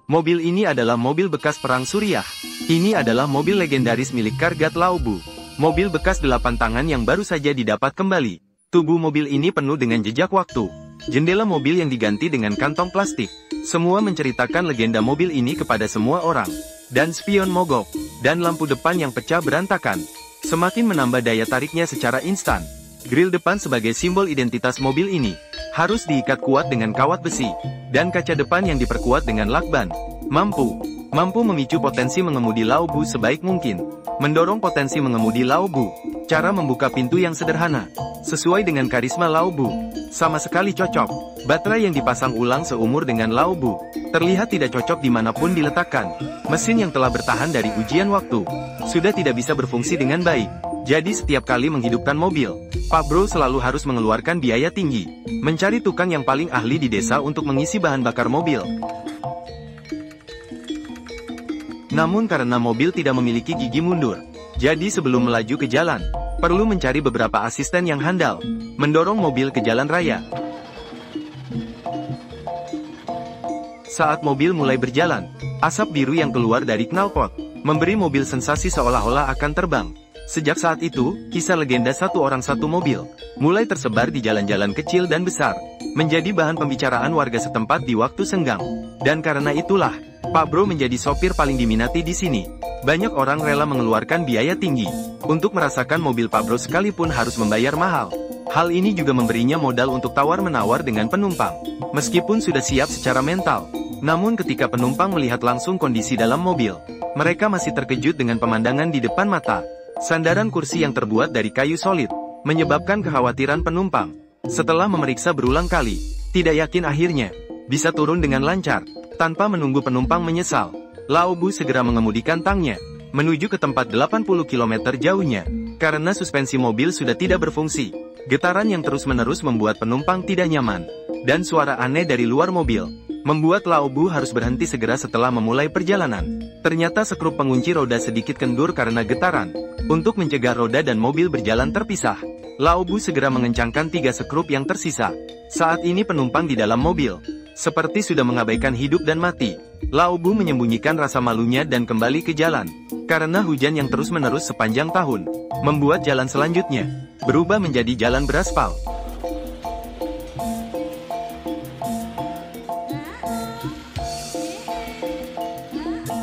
Mobil ini adalah mobil bekas Perang Suriah. Ini adalah mobil legendaris milik Kargat Laobu. Mobil bekas 8 tangan yang baru saja didapat kembali. Tubuh mobil ini penuh dengan jejak waktu. Jendela mobil yang diganti dengan kantong plastik. Semua menceritakan legenda mobil ini kepada semua orang. Dan spion mogok. Dan lampu depan yang pecah berantakan. Semakin menambah daya tariknya secara instan. Grill depan sebagai simbol identitas mobil ini. Harus diikat kuat dengan kawat besi. Dan kaca depan yang diperkuat dengan lakban. Mampu memicu potensi mengemudi Laobu sebaik mungkin. Mendorong potensi mengemudi Laobu. Cara membuka pintu yang sederhana. Sesuai dengan karisma Laobu. Sama sekali cocok. Baterai yang dipasang ulang seumur dengan Laobu. Terlihat tidak cocok dimanapun diletakkan. Mesin yang telah bertahan dari ujian waktu. Sudah tidak bisa berfungsi dengan baik. Jadi setiap kali menghidupkan mobil, Pak Bro selalu harus mengeluarkan biaya tinggi. Mencari tukang yang paling ahli di desa untuk mengisi bahan bakar mobil. Namun karena mobil tidak memiliki gigi mundur, jadi sebelum melaju ke jalan, perlu mencari beberapa asisten yang handal, mendorong mobil ke jalan raya. Saat mobil mulai berjalan, asap biru yang keluar dari knalpot, memberi mobil sensasi seolah-olah akan terbang. Sejak saat itu, kisah legenda satu orang satu mobil, mulai tersebar di jalan-jalan kecil dan besar, menjadi bahan pembicaraan warga setempat di waktu senggang. Dan karena itulah, Pak Bro menjadi sopir paling diminati di sini. Banyak orang rela mengeluarkan biaya tinggi, untuk merasakan mobil Pak Bro sekalipun harus membayar mahal. Hal ini juga memberinya modal untuk tawar-menawar dengan penumpang, meskipun sudah siap secara mental. Namun ketika penumpang melihat langsung kondisi dalam mobil, mereka masih terkejut dengan pemandangan di depan mata. Sandaran kursi yang terbuat dari kayu solid, menyebabkan kekhawatiran penumpang. Setelah memeriksa berulang kali, tidak yakin akhirnya bisa turun dengan lancar, tanpa menunggu penumpang menyesal. Laobu segera mengemudikan tangnya, menuju ke tempat 80 km jauhnya, karena suspensi mobil sudah tidak berfungsi. Getaran yang terus-menerus membuat penumpang tidak nyaman, dan suara aneh dari luar mobil, membuat Laobu harus berhenti segera setelah memulai perjalanan. Ternyata skrup pengunci roda sedikit kendur karena getaran. Untuk mencegah roda dan mobil berjalan terpisah, Laobu segera mengencangkan 3 skrup yang tersisa. Saat ini penumpang di dalam mobil, seperti sudah mengabaikan hidup dan mati. Laobu menyembunyikan rasa malunya dan kembali ke jalan. Karena hujan yang terus-menerus sepanjang tahun, membuat jalan selanjutnya berubah menjadi jalan beraspal.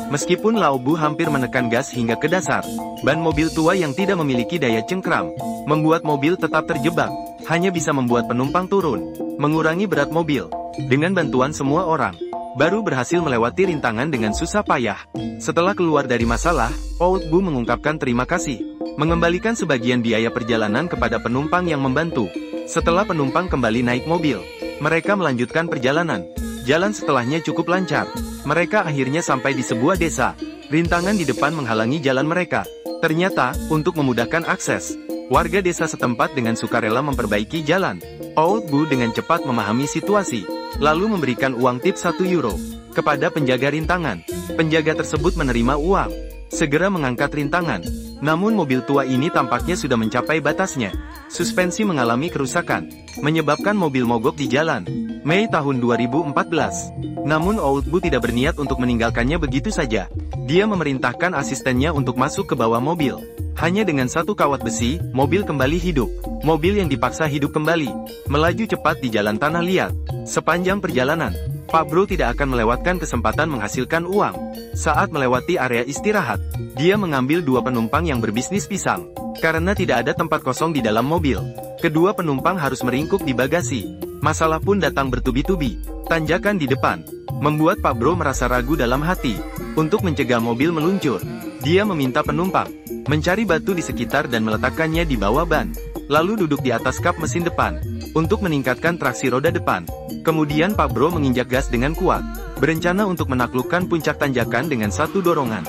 Meskipun Laobu hampir menekan gas hingga ke dasar, ban mobil tua yang tidak memiliki daya cengkram, membuat mobil tetap terjebak, hanya bisa membuat penumpang turun, mengurangi berat mobil. Dengan bantuan semua orang, baru berhasil melewati rintangan dengan susah payah. Setelah keluar dari masalah, Old Bu mengungkapkan terima kasih, mengembalikan sebagian biaya perjalanan kepada penumpang yang membantu. Setelah penumpang kembali naik mobil, mereka melanjutkan perjalanan. Jalan setelahnya cukup lancar. Mereka akhirnya sampai di sebuah desa. Rintangan di depan menghalangi jalan mereka. Ternyata, untuk memudahkan akses, warga desa setempat dengan sukarela memperbaiki jalan. Old Bu dengan cepat memahami situasi, lalu memberikan uang tip 1 euro kepada penjaga rintangan. Penjaga tersebut menerima uang, segera mengangkat rintangan. Namun mobil tua ini tampaknya sudah mencapai batasnya. Suspensi mengalami kerusakan, menyebabkan mobil mogok di jalan. Mei tahun 2014. Namun Old Bu tidak berniat untuk meninggalkannya begitu saja. Dia memerintahkan asistennya untuk masuk ke bawah mobil. Hanya dengan 1 kawat besi, mobil kembali hidup. Mobil yang dipaksa hidup kembali, melaju cepat di jalan tanah liat. Sepanjang perjalanan, Pak Bro tidak akan melewatkan kesempatan menghasilkan uang. Saat melewati area istirahat, dia mengambil 2 penumpang yang berbisnis pisang. Karena tidak ada tempat kosong di dalam mobil, kedua penumpang harus meringkuk di bagasi. Masalah pun datang bertubi-tubi. Tanjakan di depan membuat Pak Bro merasa ragu dalam hati. Untuk mencegah mobil meluncur, dia meminta penumpang mencari batu di sekitar dan meletakkannya di bawah ban, lalu duduk di atas kap mesin depan untuk meningkatkan traksi roda depan. Kemudian Pak Bro menginjak gas dengan kuat, berencana untuk menaklukkan puncak tanjakan dengan 1 dorongan.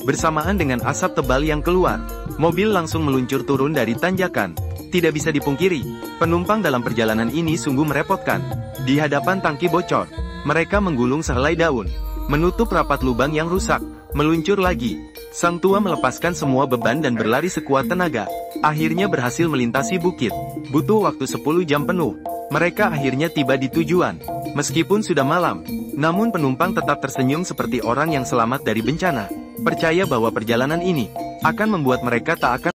Bersamaan dengan asap tebal yang keluar, mobil langsung meluncur turun dari tanjakan. Tidak bisa dipungkiri, penumpang dalam perjalanan ini sungguh merepotkan. Di hadapan tangki bocor, mereka menggulung sehelai daun, menutup rapat lubang yang rusak, meluncur lagi. Sang tua melepaskan semua beban dan berlari sekuat tenaga. Akhirnya berhasil melintasi bukit. Butuh waktu 10 jam penuh. Mereka akhirnya tiba di tujuan. Meskipun sudah malam, namun penumpang tetap tersenyum seperti orang yang selamat dari bencana. Percaya bahwa perjalanan ini akan membuat mereka tak akan